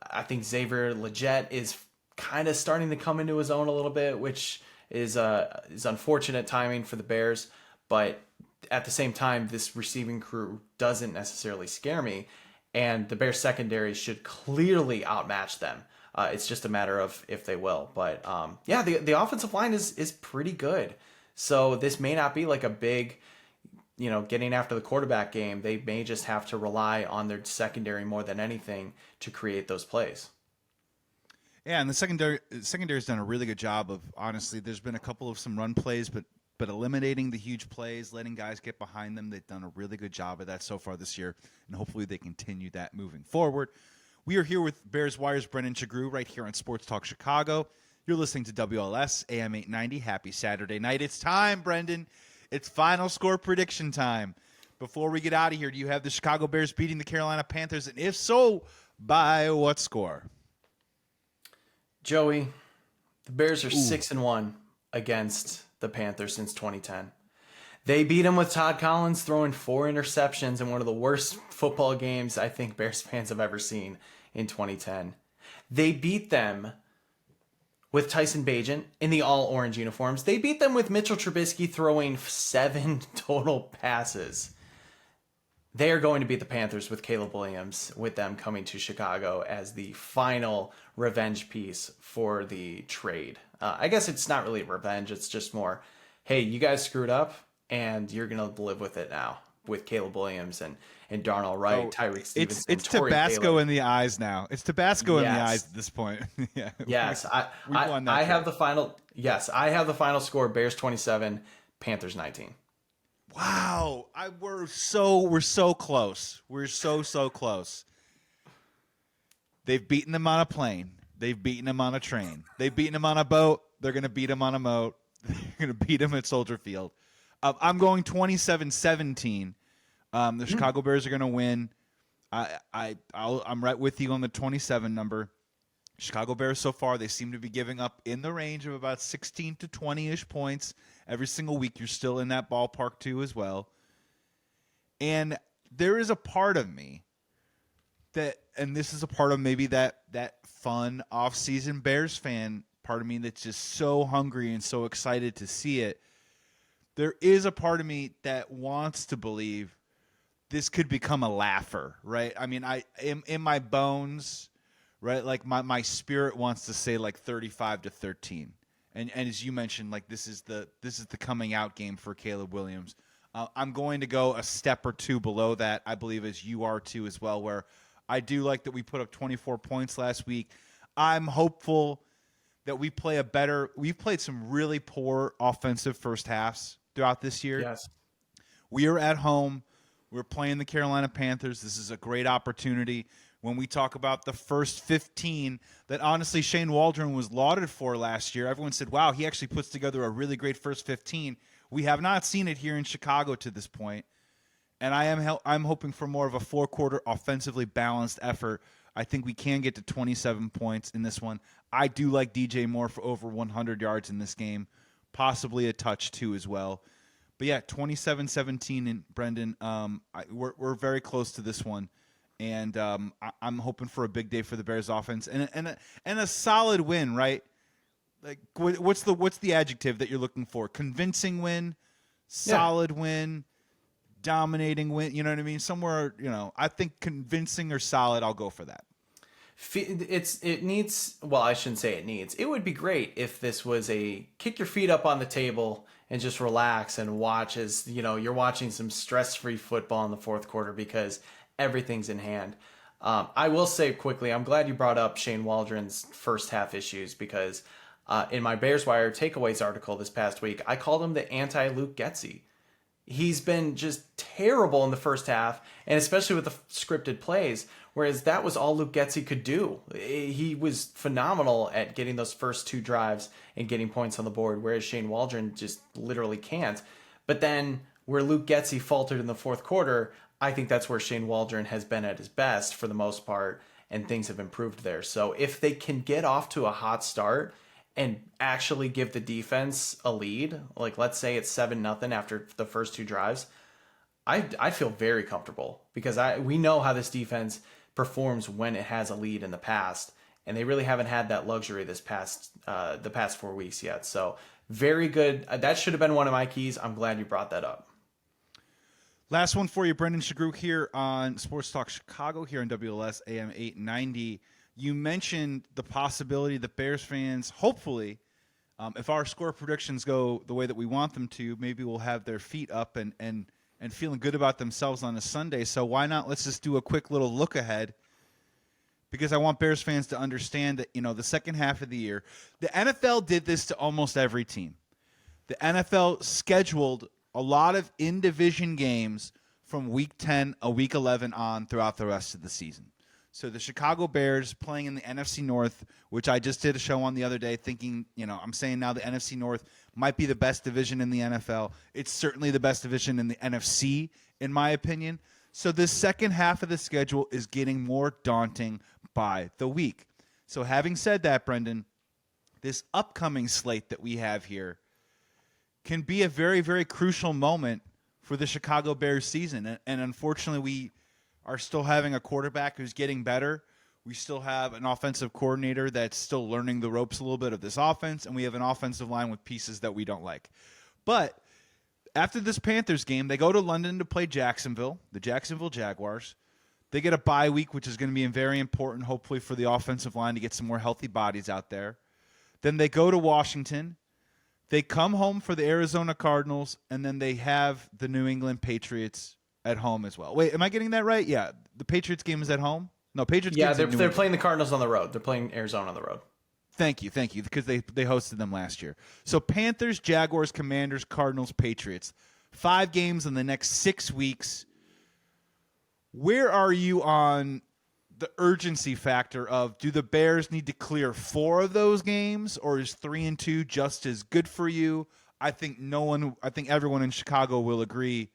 I think Xavier Legette is kind of starting to come into his own a little bit, which is unfortunate timing for the Bears. But at the same time, this receiving crew doesn't necessarily scare me, and the Bears secondary should clearly outmatch them. It's just a matter of if they will. But the offensive line is pretty good. So this may not be like a big, getting after the quarterback game. They may just have to rely on their secondary more than anything to create those plays. Yeah, and the secondary's done a really good job of, honestly, there's been a couple of some run plays, but eliminating the huge plays, letting guys get behind them. They've done a really good job of that so far this year, and hopefully they continue that moving forward. We are here with Bears Wire's Brendan Sugrue right here on Sports Talk Chicago. You're listening to WLS AM 890. Happy Saturday night. It's time, Brendan. It's final score prediction time. Before we get out of here, do you have the Chicago Bears beating the Carolina Panthers? And if so, by what score? Joey, the Bears are 6-1 against the Panthers since 2010. They beat them with Todd Collins throwing 4 interceptions in one of the worst football games I think Bears fans have ever seen in 2010. They beat them with Tyson Bagent in the all-orange uniforms. They beat them with Mitchell Trubisky throwing 7 total passes. They are going to beat the Panthers with Caleb Williams, with them coming to Chicago as the final revenge piece for the trade. I guess it's not really revenge. It's just more, hey, you guys screwed up, and you're going to live with it now with Caleb Williams and Darnell Wright, Tyreek Stevenson. It's Tabasco Taylor. in the eyes now. It's Tabasco in the eyes at this point. Yeah. Yes, I have the final. Yes, I have the final score: Bears 27, Panthers 19. Wow, we're so close. We're so close. They've beaten them on a plane. They've beaten them on a train. They've beaten them on a boat. They're going to beat them on a moat. They're going to beat them at Soldier Field. I'm going 27-17. The Chicago Bears are going to win. I'm right with you on the 27 number. Chicago Bears so far, they seem to be giving up in the range of about 16 to 20-ish points every single week. You're still in that ballpark too as well. And there is a part of me that, and this is a part of maybe that fun off-season Bears fan part of me that's just so hungry and so excited to see it. There is a part of me that wants to believe this could become a laugher, right? I mean, in my bones, right? Like my spirit wants to say like 35-13. And as you mentioned, like this is the coming out game for Caleb Williams. I'm going to go a step or two below that, I believe, as you are too as well, where I do like that we put up 24 points last week. I'm hopeful that we've played some really poor offensive first halves throughout this year. Yes. We are at home. We're playing the Carolina Panthers. This is a great opportunity. When we talk about the first 15 that honestly Shane Waldron was lauded for last year, everyone said, wow, he actually puts together a really great first 15. We have not seen it here in Chicago to this point. and I'm hoping for more of a four-quarter offensively balanced effort. I think we can get to 27 points in this one. I do like DJ Moore for over 100 yards in this game, possibly a touch too as well. But yeah, 27-17, and Brendan, we're very close to this one, and I'm hoping for a big day for the Bears offense and a solid win, right? Like, what's the adjective that you're looking for? Convincing win, solid win, dominating win. You know what I mean? Somewhere, I think convincing or solid. I'll go for that. It needs. Well, I shouldn't say it needs. It would be great if this was a kick your feet up on the table and just relax and watch as you're watching some stress-free football in the fourth quarter because everything's in hand. I will say quickly, I'm glad you brought up Shane Waldron's first half issues because in my Bears Wire takeaways article this past week, I called him the anti-Luke Getsy. He's been just terrible in the first half, and especially with the scripted plays, whereas that was all Luke Getsy could do. He was phenomenal at getting those first two drives and getting points on the board, whereas Shane Waldron just literally can't. But then where Luke Getsy faltered in the fourth quarter, I think that's where Shane Waldron has been at his best for the most part, and things have improved there. So if they can get off to a hot start and actually give the defense a lead, like let's say it's 7-0 after the first two drives, I feel very comfortable because we know how this defense performs when it has a lead in the past, and they really haven't had that luxury the past 4 weeks yet. So very good. That should have been one of my keys. I'm glad you brought that up. Last one for you, Brendan Sugrue here on Sports Talk Chicago here on WLS AM 890. You mentioned the possibility that Bears fans, hopefully, if our score predictions go the way that we want them to, maybe we'll have their feet up and feeling good about themselves on a Sunday. So why not? Let's just do a quick little look ahead, because I want Bears fans to understand that, the second half of the year, the NFL did this to almost every team. The NFL scheduled a lot of in-division games from week 10 or week 11 on throughout the rest of the season. So the Chicago Bears playing in the NFC North, which I just did a show on the other day thinking, I'm saying now the NFC North might be the best division in the NFL. It's certainly the best division in the NFC, in my opinion. So this second half of the schedule is getting more daunting by the week. So having said that, Brendan, this upcoming slate that we have here can be a very, very crucial moment for the Chicago Bears season. And unfortunately, we are still having a quarterback who's getting better. We still have an offensive coordinator that's still learning the ropes a little bit of this offense, and we have an offensive line with pieces that we don't like. But after this Panthers game, they go to London to play Jacksonville, the Jacksonville Jaguars. They get a bye week, which is going to be very important, hopefully, for the offensive line to get some more healthy bodies out there. Then they go to Washington. They come home for the Arizona Cardinals, and then they have the New England Patriots at home as well. Wait, am I getting that right? Yeah, the Patriots game is at home? No, Patriots game is at they're playing the Cardinals on the road. They're playing Arizona on the road. Thank you, because they hosted them last year. So Panthers, Jaguars, Commanders, Cardinals, Patriots. 5 games in the next 6 weeks. Where are you on the urgency factor of, do the Bears need to clear 4 of those games, or is 3-2 just as good for you? I think everyone in Chicago will agree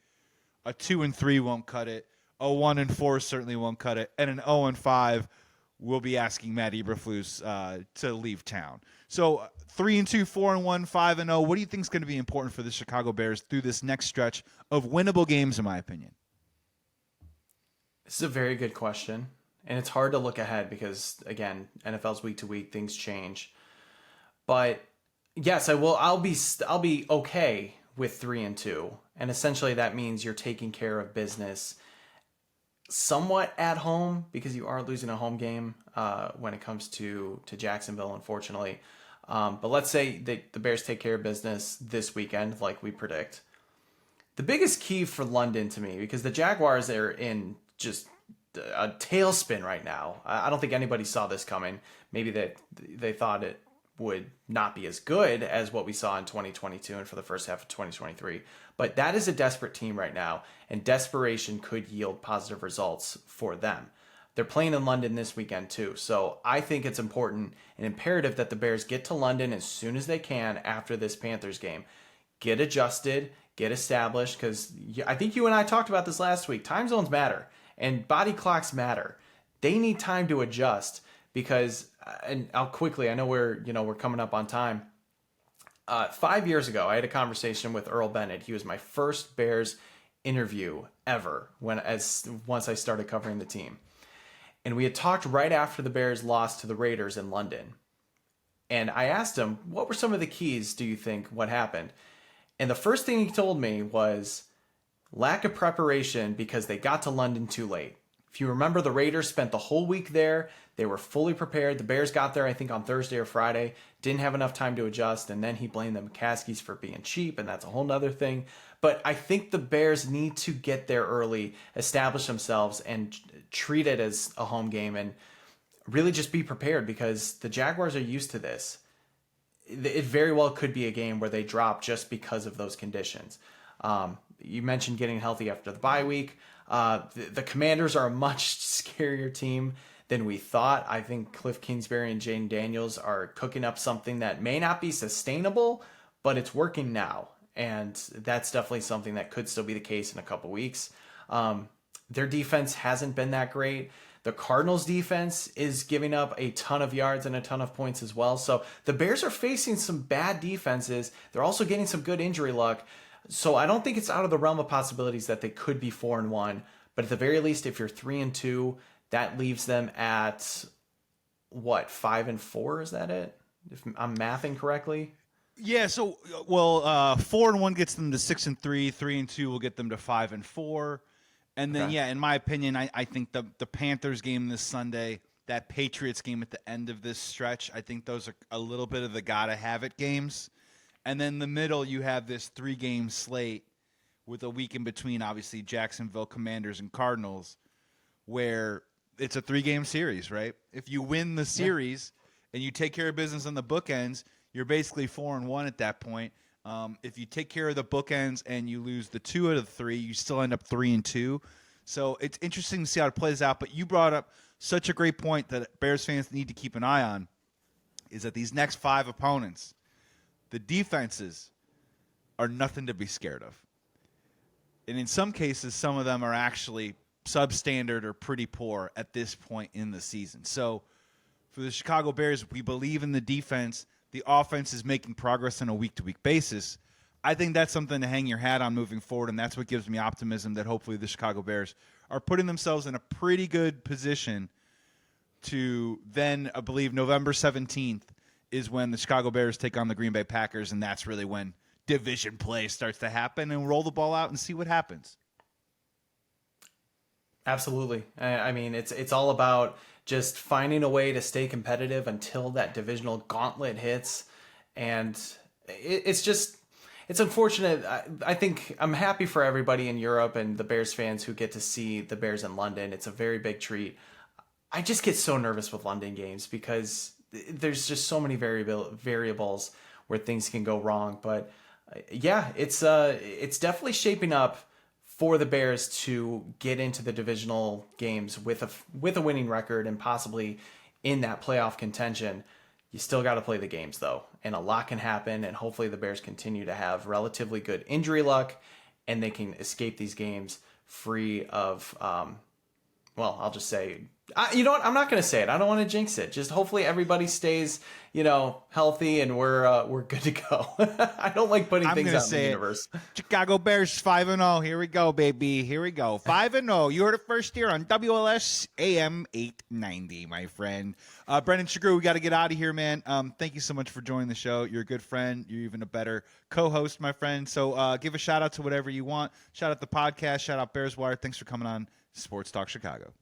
a 2-3 won't cut it. A 1-4 certainly won't cut it. And an 0-5 will be asking Matt Eberflus to leave town. So 3-2, 4-1, 5-0. What do you think is going to be important for the Chicago Bears through this next stretch of winnable games, in my opinion? This is a very good question. And it's hard to look ahead because, again, NFL's week to week, things change. But yes, I will. I'll be okay with 3-2. And essentially that means you're taking care of business somewhat at home because you are losing a home game when it comes to Jacksonville, unfortunately. But let's say the Bears take care of business this weekend like we predict. The biggest key for London to me, because the Jaguars are in just a tailspin right now. I don't think anybody saw this coming. Maybe they thought it would not be as good as what we saw in 2022 and for the first half of 2023. But that is a desperate team right now, and desperation could yield positive results for them. They're playing in London this weekend too, so I think it's important and imperative that the Bears get to London as soon as they can after this Panthers game. Get adjusted, get established, because I think you and I talked about this last week. Time zones matter and body clocks matter. They need time to adjust because, and I'll quickly, I know we're coming up on time. 5 years ago, I had a conversation with Earl Bennett. He was my first Bears interview ever once I started covering the team. And we had talked right after the Bears lost to the Raiders in London. And I asked him, what were some of the keys, do you think, what happened? And the first thing he told me was lack of preparation because they got to London too late. If you remember, the Raiders spent the whole week there. They were fully prepared. The Bears got there, I think, on Thursday or Friday. Didn't have enough time to adjust. And then he blamed the McCaskies for being cheap, and that's a whole nother thing. But I think the Bears need to get there early, establish themselves, and treat it as a home game and really just be prepared because the Jaguars are used to this. It very well could be a game where they drop just because of those conditions. You mentioned getting healthy after the bye week. The Commanders are a much scarier team than we thought. I think Cliff Kingsbury and Jane Daniels are cooking up something that may not be sustainable, but it's working now. And that's definitely something that could still be the case in a couple weeks. Their defense hasn't been that great. The Cardinals defense is giving up a ton of yards and a ton of points as well. So the Bears are facing some bad defenses. They're also getting some good injury luck. So I don't think it's out of the realm of possibilities that they could be 4-1. But at the very least, if you're 3-2, that leaves them at what, 5-4? Is that it? If I'm mathing correctly. Yeah. So 4-1 gets them to 6-3. 3-2 will get them to 5-4. And then, Okay. in my opinion, I think the Panthers game this Sunday, that Patriots game at the end of this stretch, I think those are a little bit of the gotta-have-it games. And then the middle, you have this 3-game slate with a week in between, obviously, Jacksonville, Commanders, and Cardinals, where it's a 3-game series, right? If you win the series and you take care of business on the bookends, you're basically 4-1 at that point. If you take care of the bookends and you lose the 2 out of the 3, you still end up 3-2. So it's interesting to see how it plays out. But you brought up such a great point that Bears fans need to keep an eye on, is that these next 5 opponents, the defenses are nothing to be scared of. And in some cases, some of them are actually substandard or pretty poor at this point in the season. So for the Chicago Bears, we believe in the defense. The offense is making progress on a week-to-week basis. I think that's something to hang your hat on moving forward, and that's what gives me optimism that hopefully the Chicago Bears are putting themselves in a pretty good position to then, I believe, November 17th is when the Chicago Bears take on the Green Bay Packers, and that's really when division play starts to happen, and roll the ball out and see what happens. Absolutely. I mean, it's all about just finding a way to stay competitive until that divisional gauntlet hits. And it's unfortunate. I think I'm happy for everybody in Europe and the Bears fans who get to see the Bears in London. It's a very big treat. I just get so nervous with London games because there's just so many variables where things can go wrong. But yeah, it's definitely shaping up for the Bears to get into the divisional games with a winning record and possibly in that playoff contention. You still got to play the games, though, and a lot can happen, and hopefully the Bears continue to have relatively good injury luck, and they can escape these games free of, I'll just say, you know what? I'm not going to say it. I don't want to jinx it. Just hopefully everybody stays, healthy and we're good to go. I don't like putting things out in the universe. Chicago Bears 5-0. Here we go, baby. Here we go. 5-0. You heard it first here on WLS AM 890, my friend. Brendan Sugrue, we got to get out of here, man. Thank you so much for joining the show. You're a good friend. You're even a better co-host, my friend. So give a shout out to whatever you want. Shout out the podcast. Shout out Bears Wire. Thanks for coming on Sports Talk Chicago.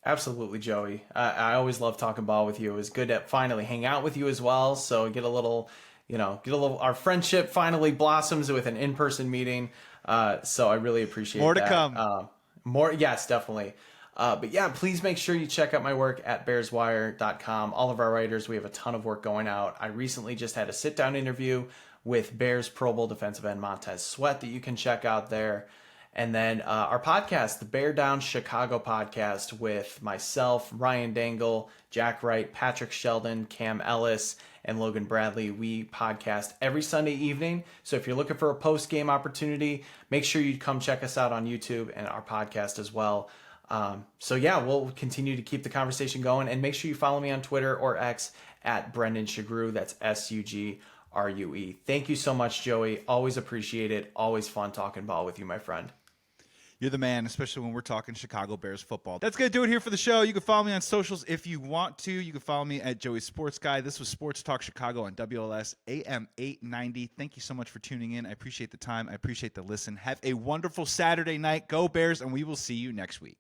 Absolutely, Joey. I always love talking ball with you. It was good to finally hang out with you as well. So get a little, our friendship finally blossoms with an in-person meeting. So I really appreciate more that. To come. More. Yes, definitely. But yeah, please make sure you check out my work at bearswire.com. All of our writers, we have a ton of work going out. I recently just had a sit-down interview with Bears Pro Bowl defensive end Montez Sweat that you can check out there. And then our podcast, the Bear Down Chicago podcast, with myself, Ryan Dangle, Jack Wright, Patrick Sheldon, Cam Ellis, and Logan Bradley. We podcast every Sunday evening. So if you're looking for a post-game opportunity, make sure you come check us out on YouTube and our podcast as well. So yeah, we'll continue to keep the conversation going, and make sure you follow me on Twitter or X at Brendan Sugrue. That's SUGRUE. Thank you so much, Joey. Always appreciate it. Always fun talking ball with you, my friend. You're the man, especially when we're talking Chicago Bears football. That's going to do it here for the show. You can follow me on socials if you want to. You can follow me at Joey Sports Guy. This was Sports Talk Chicago on WLS AM 890. Thank you so much for tuning in. I appreciate the time. I appreciate the listen. Have a wonderful Saturday night. Go Bears, and we will see you next week.